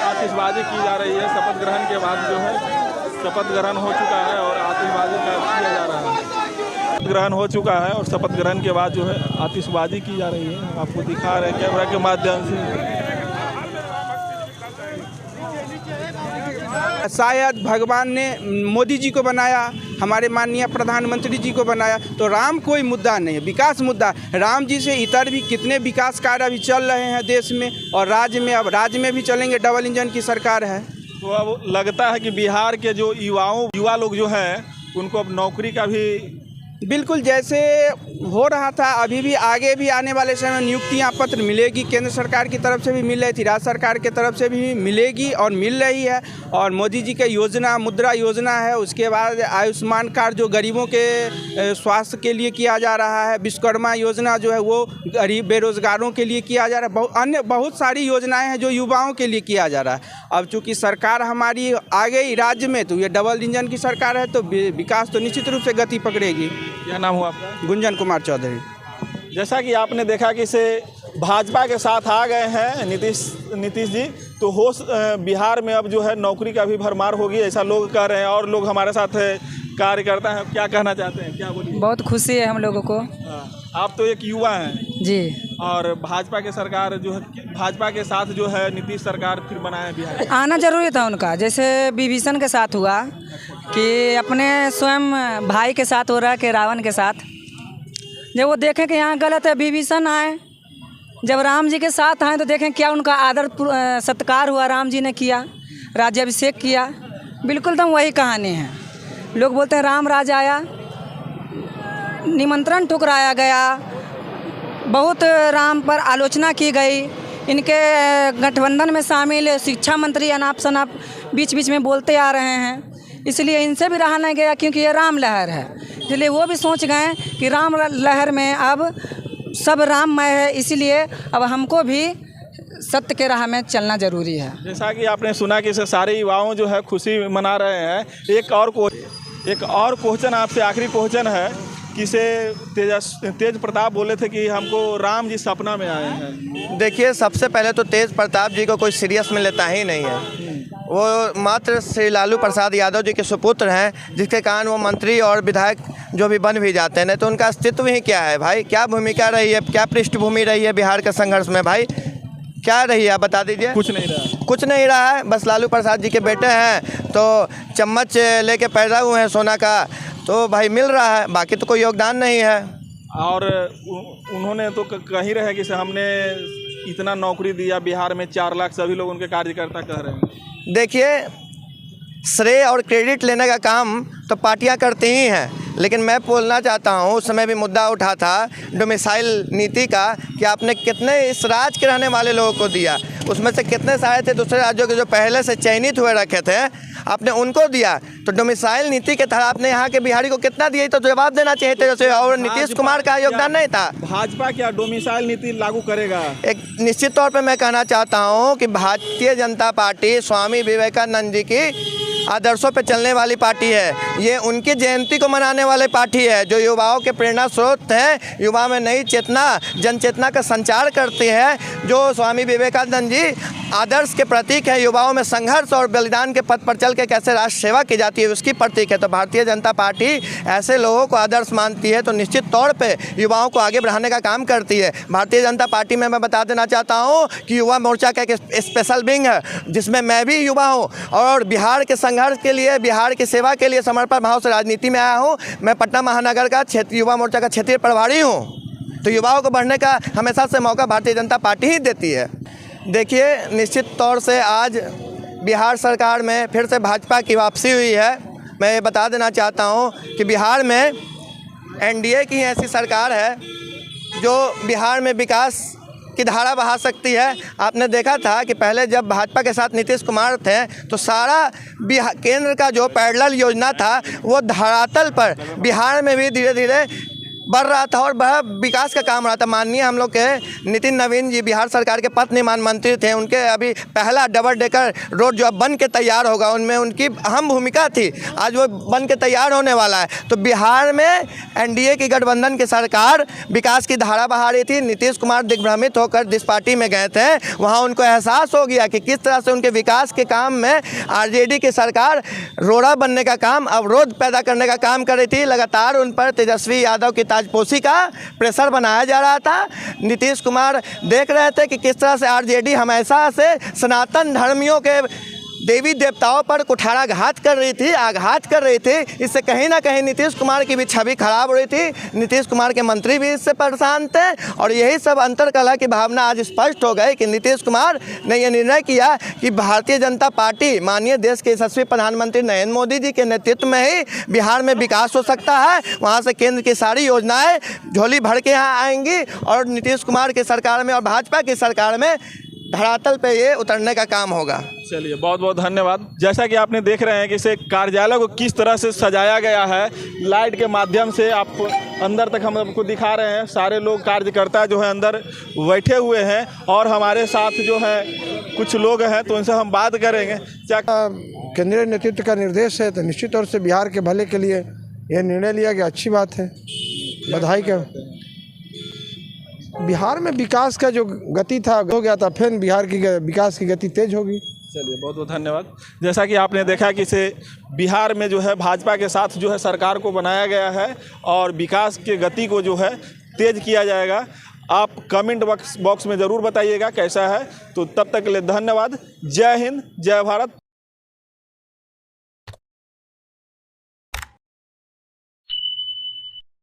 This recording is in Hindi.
आतिशबाजी की जा रही है। शपथ ग्रहण के बाद जो है शपथ ग्रहण हो चुका है और आतिशबाजी का किया जा रहा है। शपथ ग्रहण हो चुका है और शपथ ग्रहण के बाद जो है आतिशबाजी की जा रही है। आपको दिखा रहे हैं कैमरा के माध्यम से। शायद भगवान ने मोदी जी को बनाया, हमारे माननीय प्रधानमंत्री जी को बनाया, तो राम कोई मुद्दा नहीं है, विकास मुद्दा। राम जी से इतर भी कितने विकास कार्य अभी चल रहे हैं देश में और राज्य में। अब राज्य में भी चलेंगे, डबल इंजन की सरकार है। तो अब लगता है कि बिहार के जो युवा लोग जो हैं उनको अब नौकरी का भी बिल्कुल जैसे हो रहा था, अभी भी आगे भी आने वाले समय नियुक्तियां पत्र मिलेगी। केंद्र सरकार की तरफ से भी मिल रही थी, राज्य सरकार की तरफ से भी मिलेगी और मिल रही है। और मोदी जी के योजना मुद्रा योजना है, उसके बाद आयुष्मान कार्ड जो गरीबों के स्वास्थ्य के लिए किया जा रहा है, विश्वकर्मा योजना जो है वो गरीब बेरोजगारों के लिए किया जा रहा है। अन्य बहुत सारी योजनाएँ हैं जो युवाओं के लिए किया जा रहा है। अब चूँकि सरकार हमारी आ गई राज्य में, तो ये डबल इंजन की सरकार है, तो विकास तो निश्चित रूप से गति पकड़ेगी। क्या नाम हुआ आपका? गुंजन कुमार चौधरी। जैसा कि आपने देखा कि इसे भाजपा के साथ आ गए हैं नीतीश जी, तो बिहार में अब जो है नौकरी का भी भरमार होगी, ऐसा लोग कह रहे हैं। और लोग हमारे साथ कार्यकर्ता हैं, क्या कहना चाहते हैं, क्या बोलिए? बहुत खुशी है हम लोगों को। आप तो एक युवा हैं जी, और भाजपा के सरकार जो है, भाजपा के साथ जो है नीतीश सरकार फिर बनाया बिहार। आना जरूरी था उनका, जैसे विभीषण के साथ हुआ कि अपने स्वयं भाई के साथ हो रहा है कि रावण के साथ। जब वो देखें कि यहाँ गलत है, विभीषण आए, जब राम जी के साथ आए तो देखें क्या उनका आदर सत्कार हुआ, राम जी ने किया, राज्याभिषेक किया। बिल्कुल तो वही कहानी है। लोग बोलते हैं राम राज आया, निमंत्रण ठुकराया गया, बहुत राम पर आलोचना की गई। इनके गठबंधन में शामिल शिक्षा मंत्री अनाप शनाप बीच बीच में बोलते आ रहे हैं, इसलिए इनसे भी रहा नहीं गया, क्योंकि ये राम लहर है। इसलिए वो भी सोच गए कि राम लहर में अब सब राममय है, इसलिए अब हमको भी सत्य के राह में चलना जरूरी है। जैसा कि आपने सुना कि सारे युवाओं जो है खुशी मना रहे हैं। एक और क्वेश्चन आपसे, आखिरी क्वेश्चन है कि तेज प्रताप बोले थे कि हमको राम जी सपना में आए हैं। देखिए, सबसे पहले तो तेज प्रताप जी को कोई सीरियस में लेता ही नहीं है। वो मात्र श्री लालू प्रसाद यादव जी के सुपुत्र हैं, जिसके कारण वो मंत्री और विधायक जो भी बन भी जाते हैं, नहीं तो उनका अस्तित्व ही क्या है भाई? क्या भूमिका रही है, क्या पृष्ठभूमि रही है बिहार के संघर्ष में भाई? क्या रही है आप बता दीजिए। कुछ नहीं रहा, कुछ नहीं रहा है। बस लालू प्रसाद जी के बेटे हैं तो चम्मच लेके पैदा हुए हैं सोना का, तो भाई मिल रहा है, बाकी तो कोई योगदान नहीं है। और उन्होंने तो कहीं रहे कि हमने इतना नौकरी दिया बिहार में, 4 लाख सभी लोग उनके कार्यकर्ता कह रहे हैं। देखिए, श्रेय और क्रेडिट लेने का काम तो पार्टियां करती ही हैं, लेकिन मैं बोलना चाहता हूँ, उस समय भी मुद्दा उठा था डोमिसाइल नीति का, कि आपने कितने इस राज्य के रहने वाले लोगों को दिया, उसमें से कितने सारे थे दूसरे राज्यों के जो पहले से चयनित हुए रखे थे, आपने उनको दिया। तो डोमिसाइल नीति के तहत आपने यहाँ के बिहारी को कितना दिया, तो जवाब देना चाहिए थे। जैसे और नीतीश कुमार का योगदान नहीं था। भाजपा क्या डोमिसाइल नीति लागू करेगा? एक निश्चित तौर पे मैं कहना चाहता हूँ कि भारतीय जनता पार्टी स्वामी विवेकानंद जी की आदर्शों पे चलने वाली पार्टी है। ये उनकी जयंती को मनाने वाली पार्टी है, जो युवाओं के प्रेरणा स्रोत हैं, युवा में नई चेतना, जन चेतना का संचार करती है। जो स्वामी विवेकानंद जी आदर्श के प्रतीक है, युवाओं में संघर्ष और बलिदान के पथ पर चल के कैसे राष्ट्र सेवा की जाती है उसकी प्रतीक है। तो भारतीय जनता पार्टी ऐसे लोगों को आदर्श मानती है, तो निश्चित तौर पे युवाओं को आगे बढ़ाने का काम करती है। भारतीय जनता पार्टी में मैं बता देना चाहता हूँ कि युवा मोर्चा का एक स्पेशल विंग है, जिसमें मैं भी युवा हूँ और बिहार के संघर्ष के लिए, बिहार की सेवा के लिए समर्पण भाव से राजनीति में आया हूँ। मैं पटना महानगर का युवा मोर्चा का क्षेत्रीय प्रभारी हूँ। तो युवाओं को बढ़ने का हमेशा से मौका भारतीय जनता पार्टी ही देती है। देखिए, निश्चित तौर से आज बिहार सरकार में फिर से भाजपा की वापसी हुई है। मैं ये बता देना चाहता हूँ कि बिहार में एनडीए की ऐसी सरकार है जो बिहार में विकास की धारा बहा सकती है। आपने देखा था कि पहले जब भाजपा के साथ नीतीश कुमार थे तो सारा केंद्र का जो पैरेलल योजना था वो धरातल पर बिहार में भी धीरे धीरे बढ़ रहा था और बड़ा विकास का काम रहा था। माननीय हम लोग के नितिन नवीन जी बिहार सरकार के पथ निर्माण मंत्री थे, उनके अभी पहला डबल डेकर रोड जो अब बन के तैयार होगा उनमें उनकी अहम भूमिका थी। आज वो बन के तैयार होने वाला है। तो बिहार में एनडीए की गठबंधन की सरकार विकास की धारा बहा रही थी। नीतीश कुमार दिग्भ्रमित होकर जिस पार्टी में गए थे वहाँ उनको एहसास हो गया कि किस तरह से उनके विकास के काम में आरजेडी की सरकार रोड़ा बनने का काम, अवरोध पैदा करने का काम कर रही थी। लगातार उन पर तेजस्वी यादव की ताजपोशी का प्रेशर बनाया जा रहा था। नीतीश कुमार देख रहे थे कि किस तरह से आरजेडी हमेशा से सनातन धर्मियों के देवी देवताओं पर कुठाराघात कर रही थी, आघात कर रही थी। इससे कहीं ना कहीं नीतीश कुमार की भी छवि खराब हो रही थी। नीतीश कुमार के मंत्री भी इससे परेशान थे और यही सब अंतर्कलह की भावना आज स्पष्ट हो गई कि नीतीश कुमार ने यह निर्णय किया कि भारतीय जनता पार्टी माननीय देश के यशस्वी प्रधानमंत्री नरेंद्र मोदी जी के नेतृत्व में ही बिहार में विकास हो सकता है। वहाँ से केंद्र की सारी योजनाएँ झोली भर के यहाँ आएंगी और नीतीश कुमार की सरकार में और भाजपा की सरकार में धरातल पे ये उतरने का काम होगा। चलिए, बहुत बहुत धन्यवाद। जैसा कि आपने देख रहे हैं कि इसे कार्यालय को किस तरह से सजाया गया है, लाइट के माध्यम से आप अंदर तक हम आपको दिखा रहे हैं। सारे लोग कार्यकर्ता जो है अंदर बैठे हुए हैं और हमारे साथ जो है कुछ लोग हैं तो उनसे हम बात करेंगे। क्या केंद्रीय नेतृत्व का निर्देश है तो निश्चित तौर से बिहार के भले के लिए यह निर्णय लिया गया, अच्छी बात है, बधाई का। बिहार में विकास का जो गति था हो गया था, फिर बिहार की विकास की गति तेज होगी। चलिए, बहुत बहुत धन्यवाद। जैसा कि आपने देखा कि इसे बिहार में जो है भाजपा के साथ जो है सरकार को बनाया गया है और विकास के गति को जो है तेज किया जाएगा। आप कमेंट बॉक्स में ज़रूर बताइएगा कैसा है। तो तब तक के लिए धन्यवाद। जय हिंद, जय भारत।